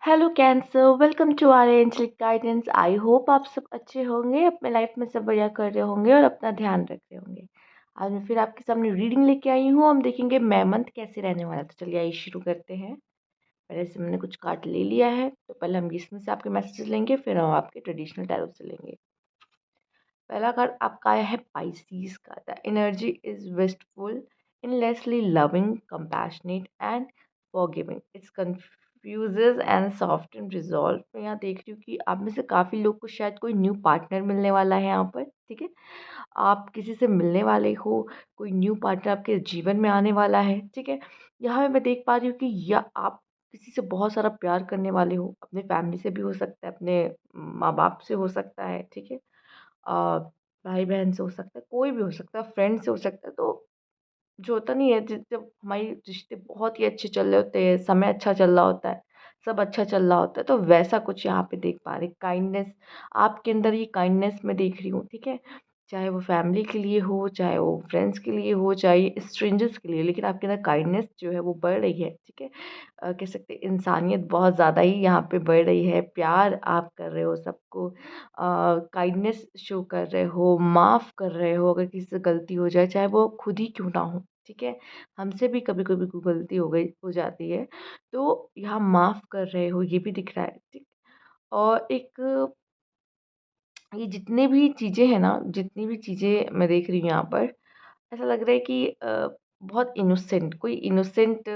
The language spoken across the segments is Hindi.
Hello Cancer, welcome to our angelic guidance. I hope आप सब अच्छे होंगे, अपने लाइफ में सब बढ़िया कर रहे होंगे और अपना ध्यान रख रहे होंगे। आज मैं फिर आपके सामने रीडिंग लेके आई हूँ। हम देखेंगे मैं मंथ कैसे रहने वाला है। तो चलिए आइए शुरू करते हैं। पहले से मैंने कुछ कार्ड ले लिया है, तो पहले हम इसमें से आपके मैसेजेस लेंगे, फिर हम आपके ट्रेडिशनल टैरो से लेंगे। पहला कार्ड आपका आया है पाइसीज का। The energy is wistful, endlessly loving, compassionate and forgiving. It's confuses and soft and resolve. मैं यहाँ देख रही हूँ कि आप में से काफ़ी लोग को शायद कोई न्यू पार्टनर मिलने वाला है यहाँ पर। ठीक है, आप किसी से मिलने वाले हो, कोई न्यू पार्टनर आपके जीवन में आने वाला है। ठीक है, यहाँ पे मैं देख पा रही हूँ कि या आप किसी से बहुत सारा प्यार करने वाले हो। अपने फैमिली से भी हो सकता है, अपने माँ बाप से हो सकता है। ठीक है, अ, भाई बहन से हो सकता है, कोई भी हो सकता है, फ्रेंड से हो सकता है। तो जो होता नहीं है, जब हमारे रिश्ते बहुत ही अच्छे चल रहे होते हैं, समय अच्छा चल रहा होता है, सब अच्छा चल रहा होता है, तो वैसा कुछ यहाँ पे देख पा रहे। काइंडनेस आपके अंदर, ये काइंडनेस मैं देख रही हूँ। ठीक है, चाहे वो फैमिली के लिए हो, चाहे वो फ्रेंड्स के लिए हो, चाहे स्ट्रेंजर्स के लिए, लेकिन आपके अंदर काइंडनेस जो है वो बढ़ रही है। ठीक है, कह सकते हैं इंसानियत बहुत ज़्यादा ही यहाँ पे बढ़ रही है। प्यार आप कर रहे हो सबको, काइंडनेस शो कर रहे हो, माफ़ कर रहे हो अगर किसी से गलती हो जाए, चाहे वो खुद ही क्यों ना हो। ठीक है, हमसे भी कभी कभी कोई गलती हो जाती है, तो यहाँ माफ़ कर रहे हो, ये भी दिख रहा है। ठीक, और एक ये जितने भी चीज़ें हैं ना, जितनी भी चीज़ें मैं देख रही हूँ यहाँ पर, ऐसा लग रहा है कि बहुत इनोसेंट, कोई इनोसेंट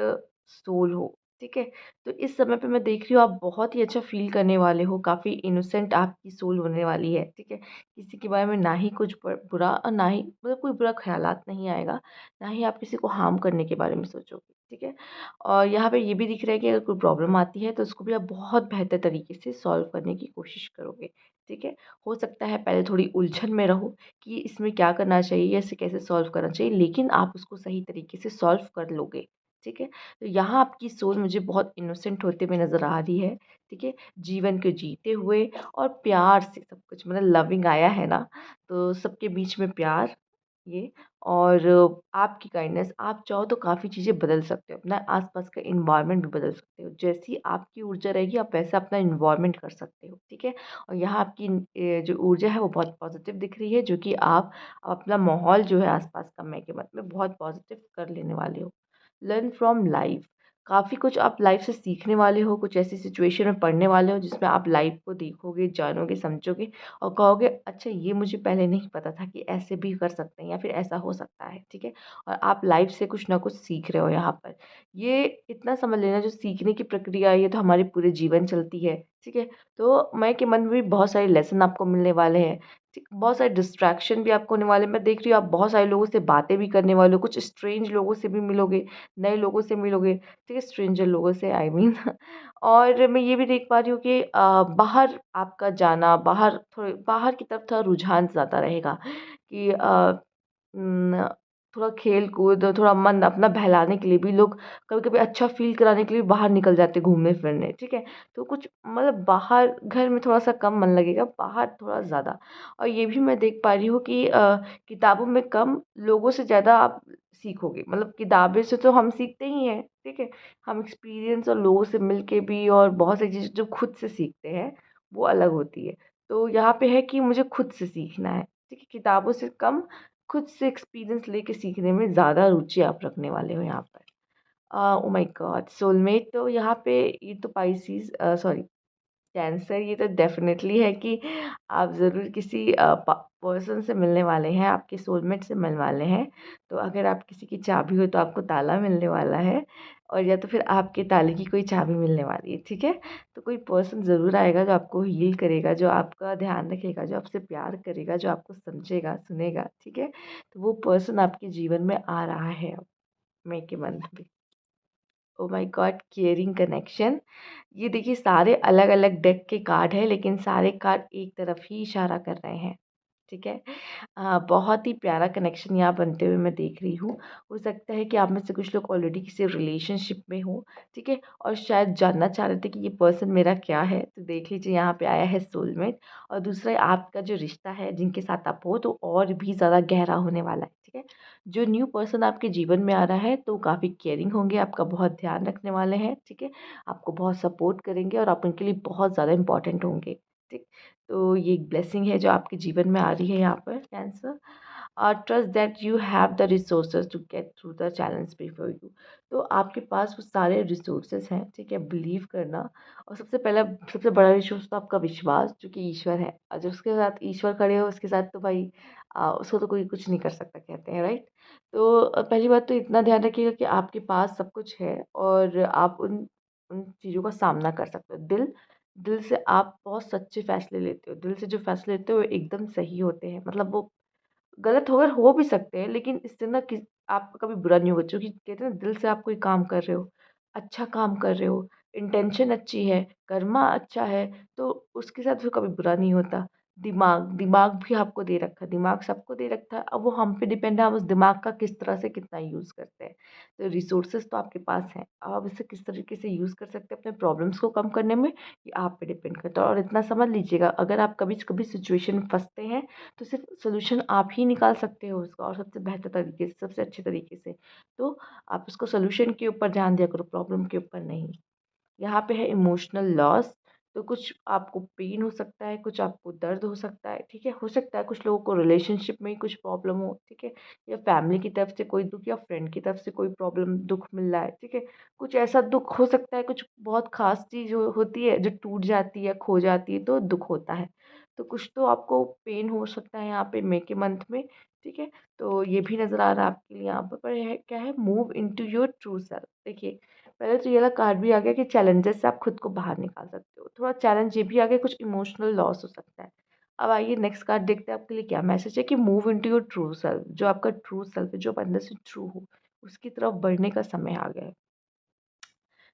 सोल हो। ठीक है, तो इस समय पे मैं देख रही हूँ आप बहुत ही अच्छा फ़ील करने वाले हो, काफ़ी इनोसेंट आपकी सोल होने वाली है। ठीक है, किसी के बारे में ना ही कुछ बुरा और ना ही मतलब कोई बुरा ख़्यालात नहीं आएगा, ना ही आप किसी को हार्म करने के बारे में सोचोगे। ठीक है, और यहाँ पे ये भी दिख रहा है कि अगर कोई प्रॉब्लम आती है, तो उसको भी आप बहुत बेहतर तरीके से सॉल्व करने की कोशिश करोगे। ठीक है, हो सकता है पहले थोड़ी उलझन में रहो कि इसमें क्या करना चाहिए या इसे कैसे सॉल्व करना चाहिए, लेकिन आप उसको सही तरीके से सॉल्व कर लोगे। ठीक है, तो यहाँ आपकी सोच मुझे बहुत इनोसेंट होते हुए नज़र आ रही है। ठीक है, जीवन को जीते हुए और प्यार से सब कुछ, मतलब लविंग आया है ना, तो सबके बीच में प्यार, ये और आपकी काइंडनेस, आप चाहो तो काफ़ी चीज़ें बदल सकते हो, अपना आसपास का इन्वायरमेंट भी बदल सकते हो। जैसी आपकी ऊर्जा रहेगी, आप वैसा अपना इन्वायरमेंट कर सकते हो। ठीक है, और यहाँ आपकी जो ऊर्जा है वो बहुत पॉजिटिव दिख रही है, जो कि आप अपना माहौल जो है आसपास का, मैं के मत में बहुत पॉजिटिव कर लेने वाले हो। लर्न फ्रॉम लाइफ, काफ़ी कुछ आप लाइफ से सीखने वाले हो, कुछ ऐसी सिचुएशन में पढ़ने वाले हो जिसमें आप लाइफ को देखोगे, जानोगे, समझोगे और कहोगे अच्छा ये मुझे पहले नहीं पता था कि ऐसे भी कर सकते हैं या फिर ऐसा हो सकता है। ठीक है, और आप लाइफ से कुछ ना कुछ सीख रहे हो यहाँ पर। ये इतना समझ लेना, जो सीखने की प्रक्रिया है ये तो हमारे पूरे जीवन चलती है। ठीक है, तो मैं के मन में भी बहुत सारे लेसन आपको मिलने वाले हैं। ठीक, बहुत सारे डिस्ट्रैक्शन भी आपको होने वाले हैं। मैं देख रही हूँ आप बहुत सारे लोगों से बातें भी करने वाले हो, कुछ स्ट्रेंज लोगों से भी मिलोगे, नए लोगों से मिलोगे। ठीक है, स्ट्रेंजर लोगों से आई मीन और मैं ये भी देख पा रही हूँ कि बाहर आपका जाना, बाहर थोड़े बाहर की तरफ थोड़ा रुझान ज़्यादा रहेगा कि न, थोड़ा खेल कूद, थोड़ा मन अपना बहलाने के लिए भी लोग कभी कभी अच्छा फील कराने के लिए बाहर निकल जाते घूमने फिरने। ठीक है, तो कुछ मतलब बाहर, घर में थोड़ा सा कम मन लगेगा, बाहर थोड़ा ज़्यादा। और ये भी मैं देख पा रही हूँ कि किताबों में कम, लोगों से ज़्यादा आप सीखोगे। मतलब किताबें से तो हम सीखते ही हैं। ठीक है, हम एक्सपीरियंस और लोगों से मिल के भी, और बहुत सारी चीज़ें जो खुद से सीखते हैं वो अलग होती है। तो यहाँ पे है कि मुझे खुद से सीखना है। ठीक है, किताबों से कम खुद से एक्सपीरियंस लेके सीखने में ज़्यादा रुचि आप रखने वाले हो यहाँ पर। ओ माय गॉड, सोलमेट तो यहाँ पे, ये तो पाइसिस, सॉरी कैंसर, ये तो डेफिनेटली है कि आप ज़रूर किसी पर्सन से मिलने वाले हैं, आपके सोलमेट से मिलने वाले हैं। तो अगर आप किसी की चाबी हो तो आपको ताला मिलने वाला है, और या तो फिर आपके ताले की कोई चाबी मिलने वाली है। ठीक है, तो कोई पर्सन ज़रूर आएगा जो आपको हील करेगा, जो आपका ध्यान रखेगा, जो आपसे प्यार करेगा, जो आपको समझेगा, सुनेगा। ठीक है, तो वो पर्सन आपके जीवन में आ रहा है अब, मई के मंथ में। Oh my God, caring connection. ये देखिए सारे अलग अलग डेक के कार्ड है, लेकिन सारे कार्ड एक तरफ ही इशारा कर रहे हैं। ठीक है। बहुत ही प्यारा कनेक्शन यहाँ बनते हुए मैं देख रही हूँ। हो सकता है कि आप में से कुछ लोग ऑलरेडी किसी रिलेशनशिप में हो, ठीक है? और शायद जानना चाह रहे थे कि ये पर्सन मेरा क्या है? तो देख लीजिए यहाँ पे आया है सोलमेट। और दूसरा आपका जो रिश्ता है जिनके साथ आप हो तो और भी ज़्यादा गहरा होने वाला है, ठीक है? जो न्यू पर्सन आपके जीवन में आ रहा है तो काफ़ी केयरिंग होंगे, आपका बहुत ध्यान रखने वाले हैं, ठीक है? आपको बहुत सपोर्ट करेंगे और आप उनके लिए बहुत ज़्यादा इम्पोर्टेंट होंगे, ठीक? तो ये एक ब्लेसिंग है जो आपके जीवन में आ रही है यहाँ पर कैंसर। और trust that you have the resources to get through the challenge before you. तो आपके पास वो सारे रिसोर्सेज हैं, ठीक है? बिलीव करना। और सबसे बड़ा रिसोर्स तो आपका विश्वास जो कि ईश्वर है, और जो उसके साथ ईश्वर खड़े हो उसके साथ तो भाई उसको तो कोई कुछ नहीं कर सकता कहते हैं, राइट? तो पहली बात तो इतना ध्यान रखिएगा कि आपके पास सब कुछ है और आप उन उन चीज़ों का सामना कर सकते हो। दिल से आप बहुत सच्चे फ़ैसले लेते हो। दिल से जो फ़ैसले लेते हो वो एकदम सही होते हैं। मतलब वो गलत हो भी सकते हैं लेकिन इससे ना कि आपका कभी बुरा नहीं होगा, क्योंकि कहते हैं ना दिल से आप कोई काम कर रहे हो, अच्छा काम कर रहे हो, इंटेंशन अच्छी है, कर्मा अच्छा है, तो उसके साथ फिर कभी बुरा नहीं होता। दिमाग भी आपको दे रखा है, दिमाग सबको दे रखा है, अब वो हम पे डिपेंड है हम उस दिमाग का किस तरह से कितना यूज़ करते हैं। तो रिसोर्सेज तो आपके पास हैं, अब आप इसे किस तरीके से यूज़ कर सकते हैं अपने प्रॉब्लम्स को कम करने में, ये आप पे डिपेंड करता है। और इतना समझ लीजिएगा, अगर आप कभी कभी सिचुएशन में फँसते हैं तो सिर्फ सॉल्यूशन आप ही निकाल सकते हो उसका, और सबसे बेहतर तरीके से, सबसे अच्छे तरीके से। तो आप उसको सॉल्यूशन के ऊपर ध्यान दिया करो, प्रॉब्लम के ऊपर नहीं। यहाँ पे है इमोशनल लॉस। तो कुछ आपको पेन हो सकता है, कुछ आपको दर्द हो सकता है, ठीक है? हो सकता है कुछ लोगों को रिलेशनशिप में ही कुछ प्रॉब्लम हो, ठीक है? या फैमिली की तरफ से कोई दुःख, या फ्रेंड की तरफ से कोई प्रॉब्लम दुःख मिल रहा है, ठीक है? कुछ ऐसा दुःख हो सकता है, कुछ बहुत ख़ास चीज़ होती है जो टूट जाती है, खो जाती है तो दुःख होता है। तो कुछ तो आपको पेन हो सकता है यहाँ पे मई के मंथ में, ठीक है? तो ये भी नज़र आ रहा है आपके लिए यहाँ पर है क्या है, move into your true self. देखिए, पहले तो ये वाला कार्ड भी आ गया कि चैलेंजेस से आप खुद को बाहर निकाल सकते हो। थोड़ा चैलेंज ये भी आ गया, कुछ इमोशनल लॉस हो सकता है। अब आइए नेक्स्ट कार्ड देखते हैं आपके लिए क्या मैसेज है कि move into your true self. जो आपका ट्रू सेल्फ है, जो आप अंदर से ट्रू हो, उसकी तरफ बढ़ने का समय आ गया है।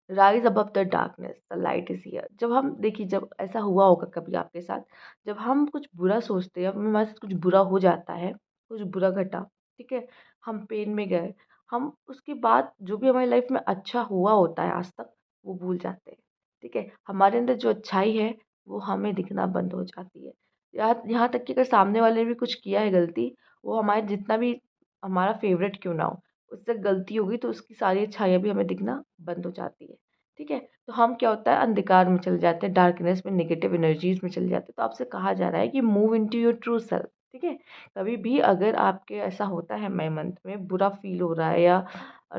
Rise above the darkness, the light is here. जब हम देखिए, जब ऐसा हुआ होगा कभी आपके साथ, जब हम कुछ बुरा सोचते हैं, हमारे साथ कुछ बुरा हो जाता है, कुछ बुरा घटा, ठीक है, हम पेन में गए, हम उसके बाद जो भी हमारी लाइफ में अच्छा हुआ होता है आज तक, वो भूल जाते हैं, ठीक है? हमारे अंदर जो अच्छाई है वो हमें दिखना बंद हो जाती है। यहाँ यहाँ तक कि अगर सामने वाले ने भी कुछ किया है गलती, वो हमारे जितना भी हमारा फेवरेट क्यों ना हो, उससे गलती होगी तो उसकी सारी अच्छाइयाँ भी हमें दिखना बंद हो जाती है, ठीक है? तो हम क्या होता है, अंधकार में चले जाते हैं, डार्कनेस में, नेगेटिव एनर्जीज़ में चले जाते हैं। तो आपसे कहा जा रहा है कि move into your true self, ठीक है? कभी भी अगर आपके ऐसा होता है मई मंथ में, बुरा फ़ील हो रहा है या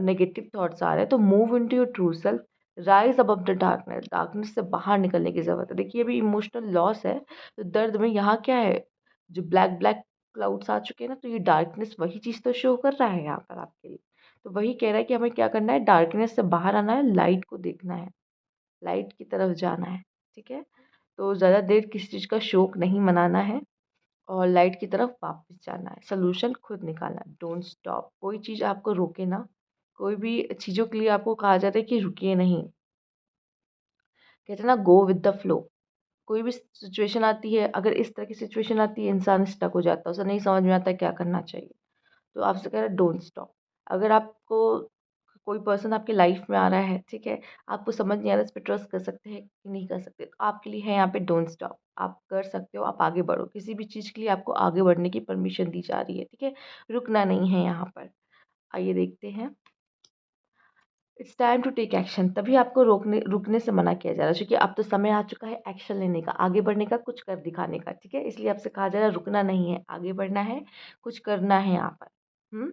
नेगेटिव थॉट्स आ रहे हैं, तो move into your true self, rise above the darkness. Darkness से बाहर निकलने की ज़रूरत है। देखिए, अभी इमोशनल लॉस है, तो दर्द में यहाँ क्या है, जो ब्लैक ब्लैक क्लाउड्स आ चुके हैं ना, तो ये डार्कनेस वही चीज़ तो शो कर रहा है यहाँ पर आपके लिए। तो वही कह रहा है कि हमें क्या करना है, डार्कनेस से बाहर आना है, लाइट को देखना है, लाइट की तरफ जाना है, ठीक है? तो ज़्यादा देर किसी चीज़ का शौक नहीं मनाना है और लाइट की तरफ वापस जाना है, सॉल्यूशन खुद निकालना है, डोंट स्टॉप। कोई चीज़ आपको रोके ना, कोई भी चीज़ों के लिए आपको कहा जाता है कि रुकिए नहीं, कहते हैं ना गो विद द फ्लो। कोई भी सिचुएशन आती है, अगर इस तरह की सिचुएशन आती है, इंसान स्टक हो जाता है, उसे नहीं समझ में आता क्या करना चाहिए। तो आपसे कह रहा है डोंट स्टॉप। अगर आपको कोई पर्सन आपकी लाइफ में आ रहा है, ठीक है, आपको समझ नहीं आ रहा इस पे ट्रस्ट कर सकते हैं कि नहीं कर सकते, तो आपके लिए है यहाँ पे डोंट स्टॉप। आप कर सकते हो, आप आगे बढ़ो, किसी भी चीज़ के लिए आपको आगे बढ़ने की परमिशन दी जा रही है, ठीक है? रुकना नहीं है यहाँ पर। आइए देखते हैं, it's time to take action. तभी आपको रुकने से मना किया जा रहा है, क्योंकि अब तो समय आ चुका है एक्शन लेने का, आगे बढ़ने का, कुछ कर दिखाने का, ठीक है? इसलिए आपसे कहा जा रहा है रुकना नहीं है, आगे बढ़ना है, कुछ करना है यहाँ पर। हुँ?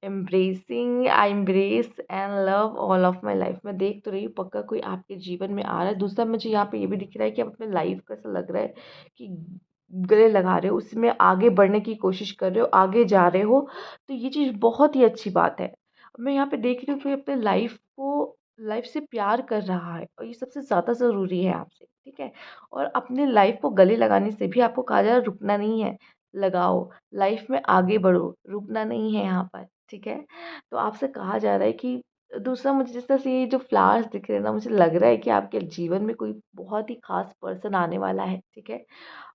Embracing, I embrace and love all of my life. मैं देख तो रही हूँ पक्का कोई आपके जीवन में आ रहा है। दूसरा मुझे यहाँ पे ये भी दिख रहा है कि आप अपने लाइफ का ऐसा लग रहा है कि गले लगा रहे हो, उसमें आगे बढ़ने की कोशिश कर रहे हो, आगे जा रहे हो, तो ये चीज़ बहुत ही अच्छी बात है। मैं यहाँ पे देख रही हूँ कि अपने लाइफ से प्यार कर रहा है और ये सबसे ज़्यादा ज़रूरी है आपसे, ठीक है? और अपने लाइफ को गले लगाने से भी आपको कहा जा रहा है रुकना नहीं है, लगाओ, लाइफ में आगे बढ़ो, रुकना नहीं है यहाँ पर। ठीक है? तो आपसे कहा जा रहा है कि दूसरा मुझे जिस तरह से ये जो फ्लावर्स दिख रहे हैं ना, मुझे लग रहा है कि आपके जीवन में कोई बहुत ही ख़ास पर्सन आने वाला है, ठीक है?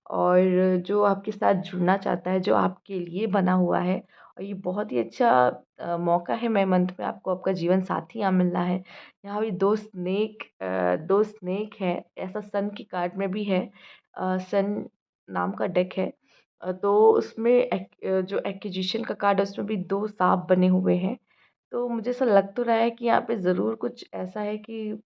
और जो आपके साथ जुड़ना चाहता है, जो आपके लिए बना हुआ है और ये बहुत ही अच्छा मौका है मई मंथ में आपको आपका जीवन साथी यहाँ मिल रहा है। यहाँ भी 2 स्नेक है, ऐसा सन की कार्ड में भी है। सन नाम का डेक है। तो उसमें जो एक्विजिशन का कार्ड है उसमें भी 2 साँप बने हुए हैं। तो मुझे ऐसा लग तो रहा है कि यहाँ पे ज़रूर कुछ ऐसा है कि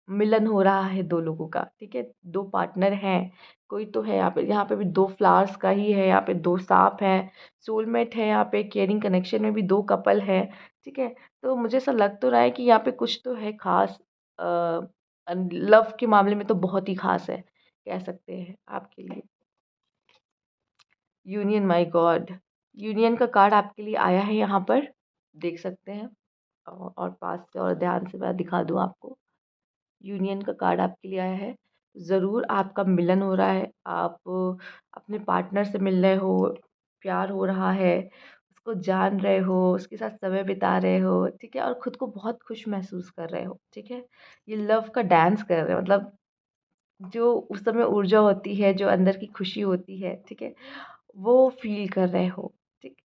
मिलन हो रहा है 2 लोगों का, ठीक है? 2 पार्टनर हैं, कोई तो है यहाँ पे भी 2 फ्लावर्स का ही है, यहाँ पे 2 साँप हैं, सोलमेट है यहाँ पे, केयरिंग कनेक्शन में भी 2 कपल हैं, ठीक है? तो मुझे ऐसा लग तो रहा है कि यहाँ पे कुछ तो है ख़ास। लव के मामले में तो बहुत ही ख़ास है, कह सकते हैं आपके लिए। Union, my God! यूनियन का कार्ड आपके लिए आया है यहाँ पर, देख सकते हैं। और पास से और ध्यान से मैं दिखा दूँ आपको। यूनियन का कार्ड आपके लिए आया है। ज़रूर आपका मिलन हो रहा है, आप अपने पार्टनर से मिल रहे हो, प्यार हो रहा है, उसको जान रहे हो, उसके साथ समय बिता रहे हो, ठीक है? और खुद को बहुत खुश महसूस कर रहे हो, ठीक है? ये लव का डांस कर रहे हो, मतलब जो उस समय ऊर्जा होती है, जो अंदर की खुशी होती है, ठीक है? वो फ़ील कर रहे हो, ठीक?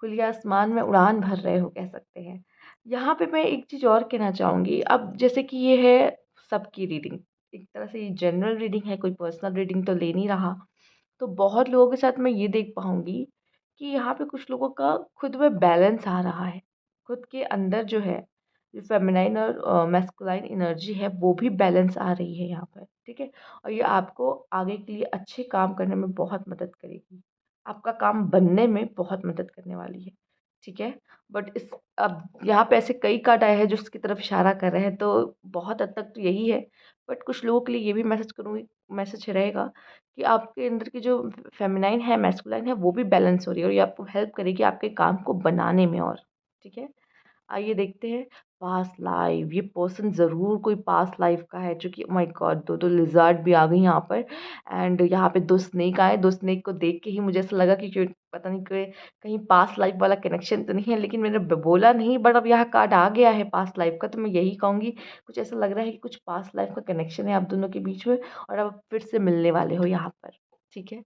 खुले आसमान में उड़ान भर रहे हो, कह सकते हैं। यहाँ पे मैं एक चीज़ और कहना चाहूँगी, अब जैसे कि ये है सबकी रीडिंग, एक तरह से ये जनरल रीडिंग है, कोई पर्सनल रीडिंग तो ले नहीं रहा। तो बहुत लोगों के साथ मैं ये देख पाऊँगी कि यहाँ पे कुछ लोगों का खुद में बैलेंस आ रहा है। खुद के अंदर जो है, जो फ़ेमिनाइन और मैस्कुलाइन एनर्जी है, वो भी बैलेंस आ रही है यहाँ पर, ठीक है? और ये आपको आगे के लिए अच्छे काम करने में बहुत मदद करेगी। आपका काम बनने में बहुत मदद करने वाली है, ठीक है? बट इस अब यहाँ पे ऐसे कई कार्ड आए हैं जो उसकी तरफ इशारा कर रहे हैं, तो बहुत हद तक तो यही है। बट कुछ लोगों के लिए ये भी मैसेज रहेगा कि आपके अंदर की जो फ़ेमिनाइन है, मैस्कुलाइन है, वो भी बैलेंस हो रही है और ये आपको हेल्प करेगी आपके काम को बनाने में और, ठीक है? आइए देखते हैं पास्ट लाइफ। ये पर्सन ज़रूर कोई पास्ट लाइफ का है, जो कि ओह माय गॉड! 2 लिज़ार्ड भी आ गई यहाँ पर एंड यहाँ पे 2 स्नेक आए। 2 स्नेक को देख के ही मुझे ऐसा लगा कि पता नहीं कोई कहीं पास्ट लाइफ वाला कनेक्शन तो नहीं है, लेकिन मैंने बोला नहीं, बट अब यहाँ कार्ड आ गया है पास्ट लाइफ का, तो मैं यही कहूँगी, कुछ ऐसा लग रहा है कि कुछ पास्ट लाइफ का कनेक्शन है आप दोनों के बीच में और अब आप फिर से मिलने वाले हो यहाँ पर, ठीक है?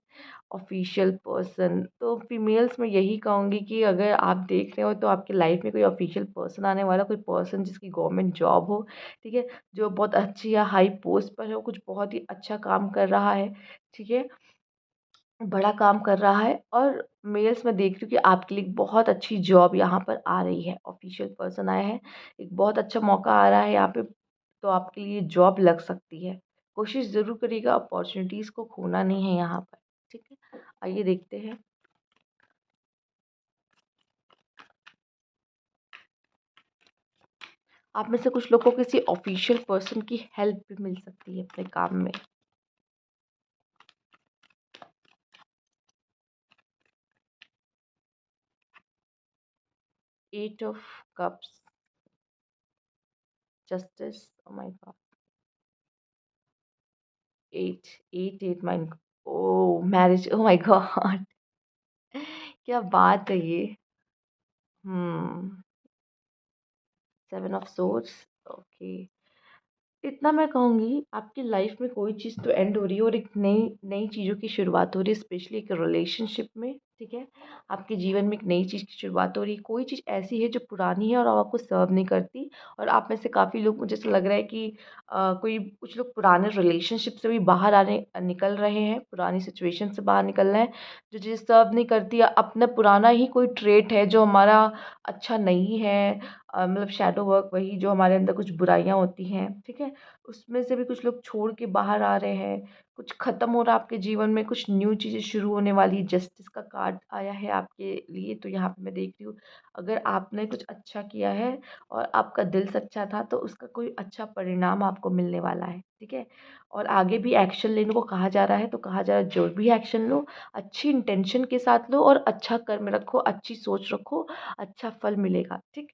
ऑफ़िशियल पर्सन, तो फीमेल्स मैं यही कहूँगी कि अगर आप देख रहे हो तो आपकी लाइफ में कोई ऑफ़िशियल पर्सन आने वाला, कोई पर्सन जिसकी गवर्नमेंट जॉब हो, ठीक है? जो बहुत अच्छी या हाई पोस्ट पर हो, कुछ बहुत ही अच्छा काम कर रहा है, ठीक है? बड़ा काम कर रहा है और मेल्स मैं देख रही हूँ कि आपके लिए बहुत अच्छी जॉब यहाँ पर आ रही है। ऑफ़िशियल पर्सन आया है, एक बहुत अच्छा मौका आ रहा है यहाँ पे, तो आपके लिए जॉब लग सकती है। कोशिश ज़रूर करिएगा, अपॉर्च्युनिटीज़ को खोना नहीं है यहाँ पर, ठीक है? आइए देखते हैं। आप में से कुछ लोग को किसी ऑफ़िशियल पर्सन की हेल्प भी मिल सकती है अपने काम में। 8 of cups, justice, oh my God! 8, 8, 8 mine oh! Marriage, oh my God! क्या बात है ये! हुँ, 7 ऑफ सोर्ड्स, ओके। इतना मैं कहूँगी आपकी लाइफ में कोई चीज़ तो एंड हो रही है और एक नई नई चीज़ों की शुरुआत हो रही है, स्पेशली एक रिलेशनशिप में, ठीक है? आपके जीवन में एक नई चीज़ की शुरुआत हो रही है। कोई चीज़ ऐसी है जो पुरानी है और अब आपको सर्व नहीं करती और आप में से काफ़ी लोग, मुझे ऐसा लग रहा है कि कोई कुछ लोग पुराने रिलेशनशिप से भी बाहर निकल रहे हैं, पुरानी सिचुएशन से बाहर निकल रहे हैं, जो चीज़ सर्व नहीं करती या अपना पुराना ही कोई ट्रेट है जो हमारा अच्छा नहीं है, मतलब शैडो वर्क, वही जो हमारे अंदर कुछ बुराइयाँ होती हैं, ठीक है? उसमें से भी कुछ लोग छोड़ के बाहर आ रहे हैं, कुछ ख़त्म हो रहा है आपके जीवन में, कुछ न्यू चीज़ें शुरू होने वाली। जस्टिस का कार्ड आया है आपके लिए, तो यहाँ पे मैं देख रही हूँ, अगर आपने कुछ अच्छा किया है और आपका दिल सच्चा था, तो उसका कोई अच्छा परिणाम आपको मिलने वाला है, ठीक है? और आगे भी एक्शन लेने को कहा जा रहा है, तो कहा जा रहा है जो भी एक्शन लो, अच्छी इंटेंशन के साथ लो और अच्छा कर्म रखो, अच्छी सोच रखो, अच्छा फल मिलेगा, ठीक?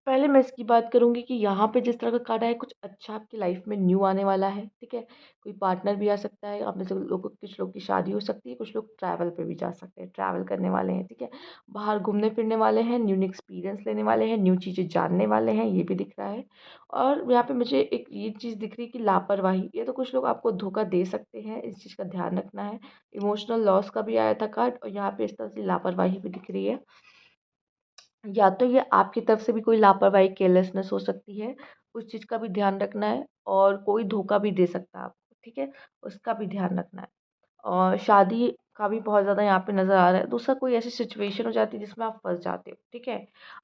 पहले मैं इसकी बात करूँगी कि यहाँ पे जिस तरह का कार्ड है कुछ अच्छा आपकी लाइफ में न्यू आने वाला है, ठीक है? कोई पार्टनर भी आ सकता है, आप में से लोगों कुछ लोग की शादी हो सकती है, कुछ लोग ट्रैवल पे भी जा सकते हैं, ट्रैवल करने वाले हैं, ठीक है? बाहर घूमने-फिरने वाले हैं, न्यू न्यू एक्सपीरियंस लेने वाले हैं, न्यू चीज़ें जानने वाले हैं, ये भी दिख रहा है। और यहाँ पे मुझे एक ये चीज़ दिख रही है कि लापरवाही, ये तो कुछ लोग आपको धोखा दे सकते हैं, इस चीज़ का ध्यान रखना है। इमोशनल लॉस का भी आया था कार्ड और यहाँ पे इस तरह से लापरवाही भी दिख रही है। या तो ये आपकी तरफ से भी कोई लापरवाही, केयरलेसनेस हो सकती है, उस चीज़ का भी ध्यान रखना है और कोई धोखा भी दे सकता है आपको, ठीक है? उसका भी ध्यान रखना है। और शादी का भी बहुत ज़्यादा यहाँ पे नज़र आ रहा है। दूसरा कोई ऐसी सिचुएशन हो जाती है जिसमें आप फँस जाते हो, ठीक है?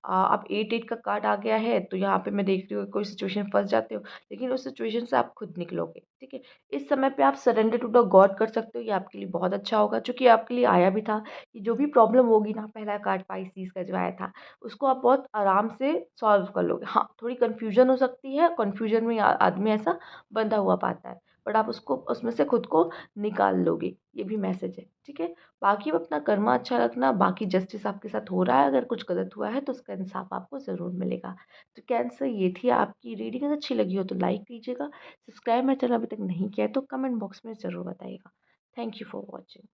अब 8-8 का कार्ड आ गया है तो यहाँ पे मैं देख रही हूँ कोई सिचुएशन में फँस जाते हो, लेकिन उस सिचुएशन से आप खुद निकलोगे, ठीक है? इस समय पे आप सरेंडर टू द गॉड कर सकते हो, ये आपके लिए बहुत अच्छा होगा, चूँकि आपके लिए आया भी था कि जो भी प्रॉब्लम होगी ना, पहला कार्ड पाइसेस का जो आया था, उसको आप बहुत आराम से सॉल्व कर लोगे। हाँ, थोड़ी कन्फ्यूज़न हो सकती है, कन्फ्यूज़न में आदमी ऐसा बंधा हुआ पाता है, बट आप उसको उसमें से खुद को निकाल लोगे, ये भी मैसेज है, ठीक है? बाकी आप अपना कर्मा अच्छा रखना, बाकी जस्टिस आपके साथ हो रहा है, अगर कुछ गलत हुआ है तो उसका इंसाफ आपको ज़रूर मिलेगा। तो कैंसर, ये थी आपकी रीडिंग। अगर अच्छी लगी हो तो लाइक कीजिएगा, सब्सक्राइब मेरा चैनल अभी तक नहीं किया है तो कमेंट बॉक्स में ज़रूर बताइएगा। Thank you for watching.